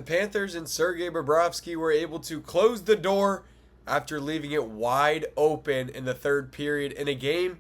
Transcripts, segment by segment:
The Panthers and Sergei Bobrovsky were able to close the door after leaving it wide open in the third period in a game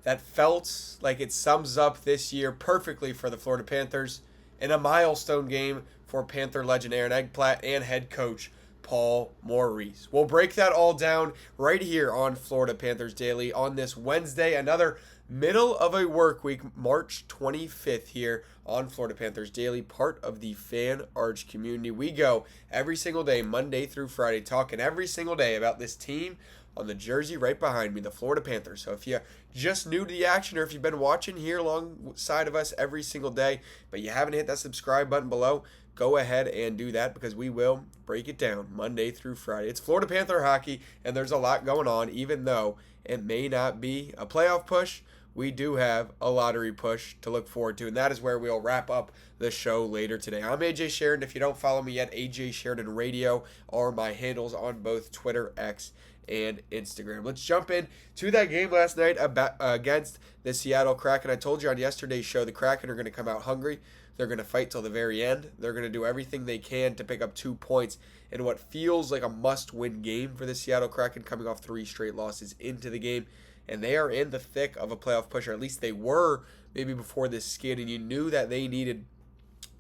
that felt like it sums up this year perfectly for the Florida Panthers in a milestone game for Panther legend Aaron Eggplat and head coach Paul Maurice. We'll break that all down right here on Florida Panthers Daily on this Wednesday, another middle of a work week, March 25th here on Florida Panthers Daily, part of the Fan Arch community. We go every single day, Monday through Friday, talking every single day about this team on the jersey right behind me, the Florida Panthers. So if you're just new to the action or if you've been watching here alongside of us every single day, but you haven't hit that subscribe button below, go ahead and do that because we will break it down Monday through Friday. It's Florida Panther hockey, and there's a lot going on, even though it may not be a playoff push. We do have a lottery push to look forward to, and that is where we'll wrap up the show later today. I'm AJ Sheridan. If you don't follow me yet, AJ Sheridan Radio are my handles on both Twitter, X, and Instagram. Let's jump in to that game last night against the Seattle Kraken. I told you on yesterday's show the Kraken are going to come out hungry. They're going to fight till the very end. They're going to do everything they can to pick up 2 points in what feels like a must-win game for the Seattle Kraken, coming off 3 straight losses into the game. And they are in the thick of a playoff push, or at least they were maybe before this skid, and you knew that they needed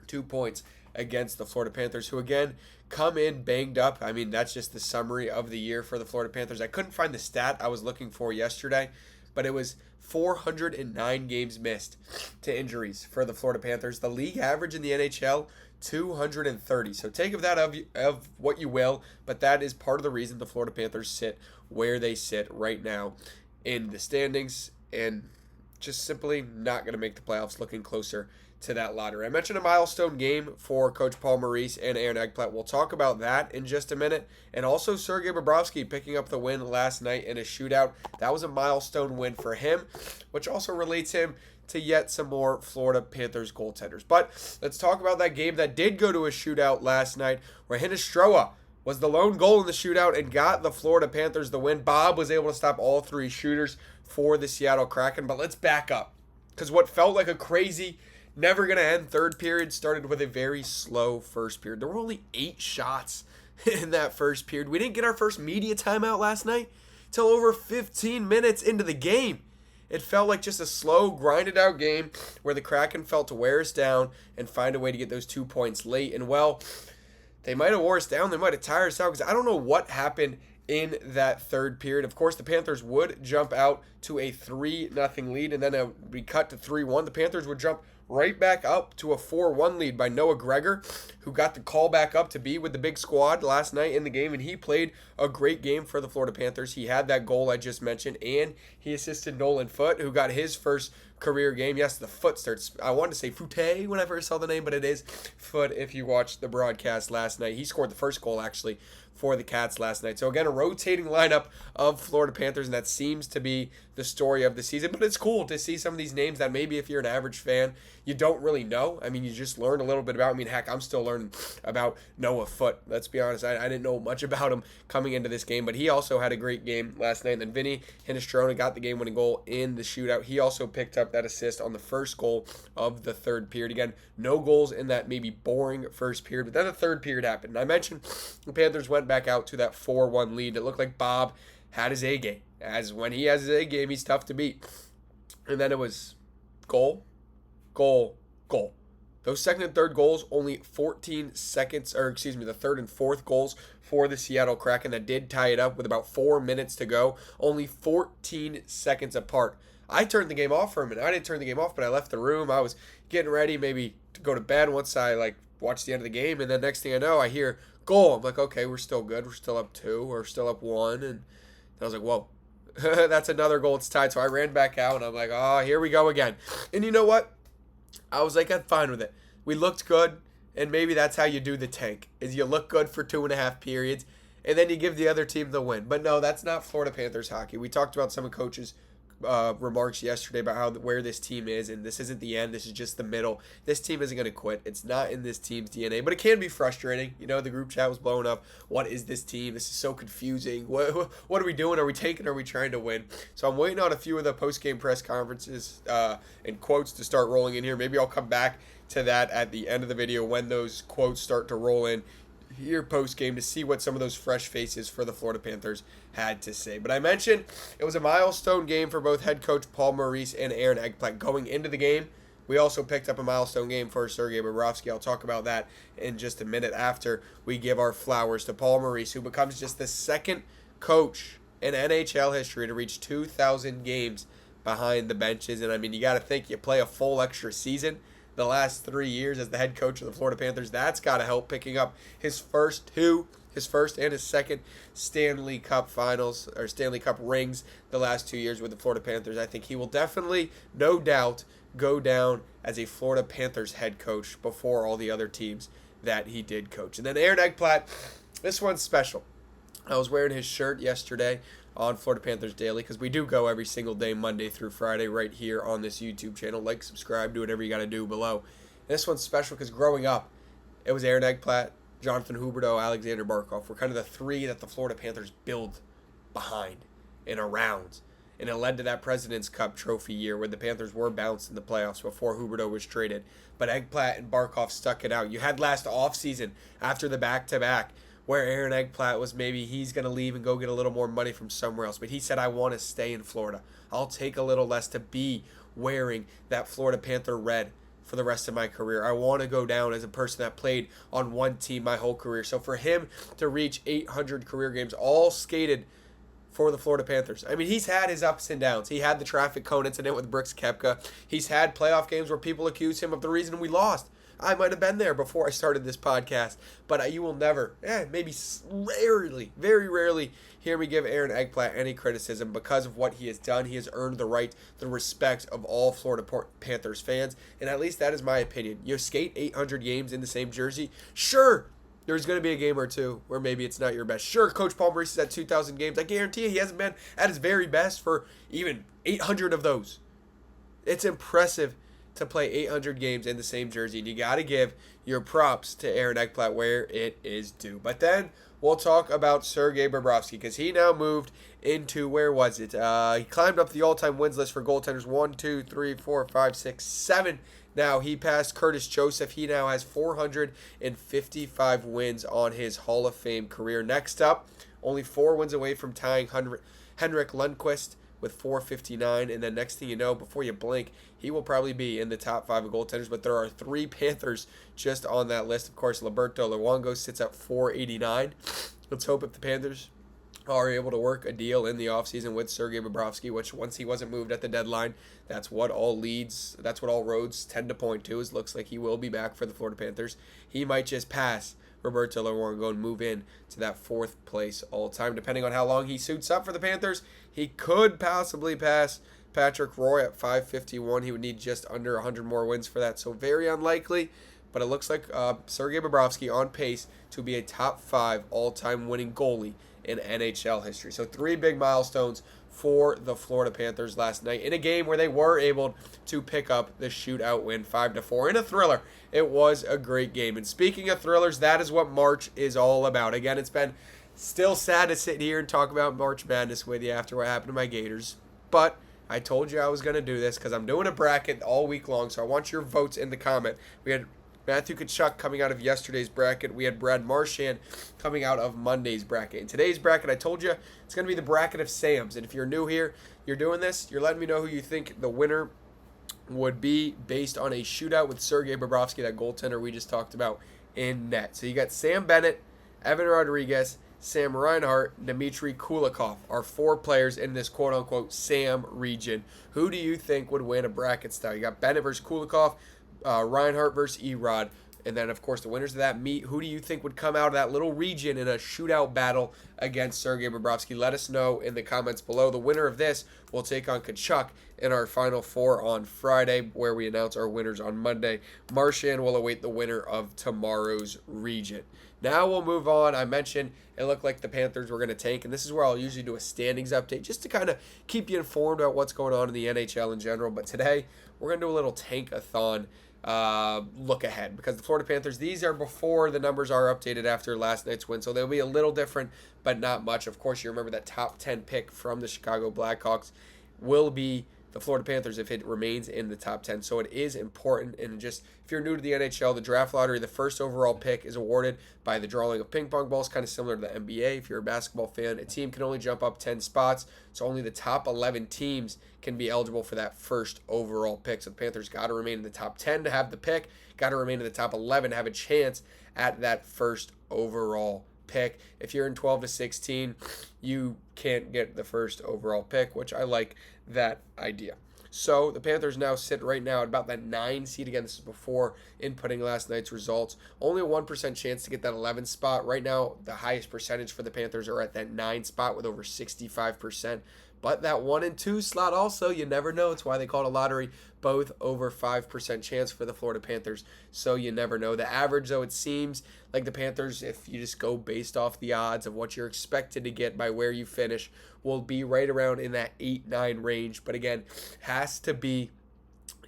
2 points against the Florida Panthers, who again come in banged up. I mean, that's just the summary of the year for the Florida Panthers. I couldn't find the stat I was looking for yesterday, but it was 409 games missed to injuries for the Florida Panthers. The league average in the NHL, 230. So take of that of what you will, but that is part of the reason the Florida Panthers sit where they sit right now in the standings, and just simply not going to make the playoffs, looking closer to that lottery. I mentioned a milestone game for Coach Paul Maurice and Aaron Eggplat. We'll talk about that in just a minute. And also Sergei Bobrovsky picking up the win last night in a shootout. That was a milestone win for him, which also relates him to yet some more Florida Panthers goaltenders. But let's talk about that game that did go to a shootout last night, where Hinostroa was the lone goal in the shootout and got the Florida Panthers the win. Bob was able to stop all 3 shooters for the Seattle Kraken. But let's back up, because what felt like a crazy, never going to end third period started with a very slow first period. There were only 8 shots in that first period. We didn't get our first media timeout last night till over 15 minutes into the game. It felt like just a slow, grinded out game where the Kraken felt to wear us down and find a way to get those 2 points late. And well, they might have wore us down. They might have tired us out, because I don't know what happened in that third period. Of course, the Panthers would jump out to a 3-0 lead, and then it would be cut to 3-1. The Panthers would jump right back up to a 4-1 lead by Noah Gregor, who got the call back up to be with the big squad last night in the game, and he played a great game for the Florida Panthers. He had that goal I just mentioned, and he assisted Nolan Foote, who got his first career game. Yes, the Foot starts. I wanted to say Foote when I first saw the name, but it is Foot if you watched the broadcast last night. He scored the first goal, actually, for the Cats last night. So again, a rotating lineup of Florida Panthers, and that seems to be the story of the season. But it's cool to see some of these names that maybe if you're an average fan, you don't really know. I mean, you just learn a little bit about. I mean, heck, I'm still learning about Noah Foote. Let's be honest, I didn't know much about him coming into this game, but he also had a great game last night. And then Vinny Hinostroa got the game-winning goal in the shootout. He also picked up that assist on the first goal of the third period. Again, no goals in that maybe boring first period, but then the third period happened. And I mentioned the Panthers went back out to that 4-1 lead. It looked like Bob had his A game. As when he has his A game, he's tough to beat. And then it was goal, goal, goal. Those second and third goals, only 14 seconds, or excuse me, the third and fourth goals for the Seattle Kraken that did tie it up with about 4 minutes to go, only 14 seconds apart. I turned the game off for a minute. I didn't turn the game off, but I left the room. I was getting ready maybe to go to bed once I watched the end of the game, and then next thing I know, I hear goal. I'm like, okay, we're still good. We're still up 2. We're still up 1. And I was like, whoa, that's another goal. It's tied. So I ran back out, and I'm like, oh, here we go again. And you know what? I was like, I'm fine with it. We looked good, and maybe that's how you do the tank, is you look good for 2.5 periods, and then you give the other team the win. But no, that's not Florida Panthers hockey. We talked about some of coaches' remarks yesterday about where this team is, and this isn't the end. This is just the middle. This team isn't going to quit. It's not in this team's DNA, but it can be frustrating. You know, the group chat was blowing up. What is this team? This is so confusing. What are we doing? Are we tanking? Are we trying to win? So I'm waiting on a few of the post-game press conferences and quotes to start rolling in here. Maybe I'll come back to that at the end of the video when those quotes start to roll in here post game to see what some of those fresh faces for the Florida Panthers had to say. But I mentioned it was a milestone game for both head coach Paul Maurice and Aaron Ekblad going into the game. We also picked up a milestone game for Sergei Bobrovsky. I'll talk about that in just a minute after we give our flowers to Paul Maurice, who becomes just the second coach in NHL history to reach 2,000 games behind the benches. And I mean, you got to think you play a full extra season the last 3 years as the head coach of the Florida Panthers. That's got to help picking up his first and his second Stanley Cup finals or Stanley Cup rings the last 2 years with the Florida Panthers. I think he will definitely, no doubt, go down as a Florida Panthers head coach before all the other teams that he did coach. And then Aaron Ekblad, this one's special. I was wearing his shirt yesterday on Florida Panthers Daily because we do go every single day, Monday through Friday, right here on this YouTube channel. Like, subscribe, do whatever you got to do below. And this one's special because growing up, it was Aaron Ekblad, Jonathan Huberdeau, Alexander Barkov were kind of the three that the Florida Panthers build behind and around. And it led to that President's Cup trophy year where the Panthers were bounced in the playoffs before Huberdeau was traded. But Ekblad and Barkov stuck it out. You had last offseason after the back-to-back where Aaron Ekblad was maybe he's going to leave and go get a little more money from somewhere else. But he said, I want to stay in Florida. I'll take a little less to be wearing that Florida Panther red for the rest of my career. I want to go down as a person that played on one team my whole career. So for him to reach 800 career games, all skated for the Florida Panthers. I mean, he's had his ups and downs. He had the traffic cone incident with Brooks Koepka. He's had playoff games where people accuse him of the reason we lost. I might have been there before I started this podcast, but you will never, maybe rarely, very rarely, hear me give Aaron Ekblad any criticism because of what he has done. He has earned the right, the respect of all Florida Panthers fans, and at least that is my opinion. You skate 800 games in the same jersey, sure, there's going to be a game or two where maybe it's not your best. Sure, Coach Paul Maurice is at 2,000 games. I guarantee you he hasn't been at his very best for even 800 of those. It's impressive to play 800 games in the same jersey. And you got to give your props to Aaron Ekblad where it is due. But then we'll talk about Sergei Bobrovsky because he now moved into, where was it? He climbed up the all-time wins list for goaltenders 1, 2, 3, 4, 5, 6, 7. Now he passed Curtis Joseph. He now has 455 wins on his Hall of Fame career. Next up, only 4 wins away from tying Henrik Lundqvist with 459, and then next thing you know, before you blink, he will probably be in the top 5 of goaltenders, but there are 3 Panthers just on that list. Of course, Roberto Luongo sits at 489. Let's hope if the Panthers are able to work a deal in the offseason with Sergei Bobrovsky, which once he wasn't moved at the deadline, that's what all roads tend to point to, is looks like he will be back for the Florida Panthers. He might just pass Roberto Luongo and move in to that 4th place all-time. Depending on how long he suits up for the Panthers, he could possibly pass Patrick Roy at 551. He would need just under 100 more wins for that, so very unlikely. But it looks like Sergei Bobrovsky on pace to be a top 5 all-time winning goalie in NHL history. So 3 big milestones for the Florida Panthers last night in a game where they were able to pick up the shootout win 5-4 in a thriller. It was a great game. And speaking of thrillers, that is what March is all about. Again, it's been still sad to sit here and talk about March Madness with you after what happened to my Gators. But I told you I was going to do this because I'm doing a bracket all week long, so I want your votes in the comment. We had Matthew Tkachuk coming out of yesterday's bracket. We had Brad Marchand coming out of Monday's bracket. In today's bracket, I told you, it's going to be the bracket of Sam's. And if you're new here, you're doing this, you're letting me know who you think the winner would be based on a shootout with Sergei Bobrovsky, that goaltender we just talked about, in net. So you got Sam Bennett, Evan Rodriguez, Sam Reinhart, Dmitry Kulikov are 4 players in this quote-unquote Sam region. Who do you think would win a bracket style? You got Bennett versus Kulikov, Reinhart versus Erod, and then, of course, the winners of that meet. Who do you think would come out of that little region in a shootout battle against Sergei Bobrovsky? Let us know in the comments below. The winner of this will take on Tkachuk in our Final Four on Friday, where we announce our winners on Monday. Marchand will await the winner of tomorrow's region. Now we'll move on. I mentioned it looked like the Panthers were going to tank, and this is where I'll usually do a standings update just to kind of keep you informed about what's going on in the NHL in general. But today, we're going to do a little tank-a-thon look ahead, because the Florida Panthers, these are before the numbers are updated after last night's win, so they'll be a little different, but not much. Of course, you remember that top 10 pick from the Chicago Blackhawks will be the Florida Panthers if it remains in the top 10. So it is important. And just if you're new to the NHL, the draft lottery, the first overall pick is awarded by the drawing of ping pong balls, kind of similar to the NBA. If you're a basketball fan, a team can only jump up 10 spots. So only the top 11 teams can be eligible for that first overall pick. So the Panthers got to remain in the top 10 to have the pick, got to remain in the top 11 to have a chance at that first overall pick. If you're in 12 to 16, you can't get the first overall pick, which I like that idea. So the Panthers now sit right now at about that 9 seed. Again, this is before inputting last night's results. Only a 1% chance to get that 11 spot. Right now, the highest percentage for the Panthers are at that 9 spot with over 65%. But that 1 and 2 slot also, you never know. It's why they call it a lottery. Both over 5% chance for the Florida Panthers. So you never know. The average, though, it seems like the Panthers, if you just go based off the odds of what you're expected to get by where you finish, will be right around in that 8-9 range. But again, has to be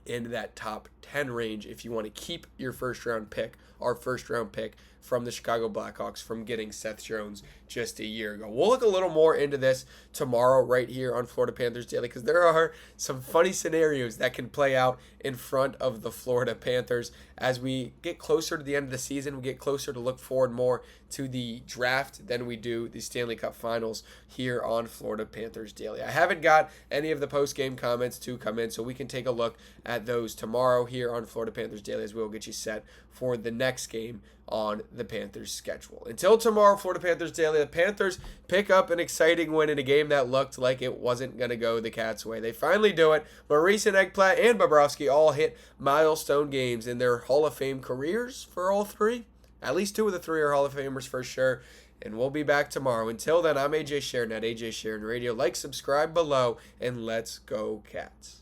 in that top 10 range if you want to keep your first round pick, our first round pick from the Chicago Blackhawks from getting Seth Jones just a year ago. We'll look a little more into this tomorrow right here on Florida Panthers Daily because there are some funny scenarios that can play out in front of the Florida Panthers as we get closer to the end of the season. We get closer to look forward more to the draft than we do the Stanley Cup Finals here on Florida Panthers Daily. I haven't got any of the post-game comments to come in, so we can take a look at those tomorrow here on Florida Panthers Daily as we'll get you set for the next game on the Panthers schedule. Until tomorrow, Florida Panthers Daily, the Panthers pick up an exciting win in a game that looked like it wasn't going to go the Cats' way. They finally do it. Maurice and Ekblad and Bobrovsky all hit milestone games in their Hall of Fame careers for all three. At least 2 of the 3 are Hall of Famers for sure. And we'll be back tomorrow. Until then, I'm AJ Sheridan at AJ Sheridan Radio. Like, subscribe below, and let's go Cats.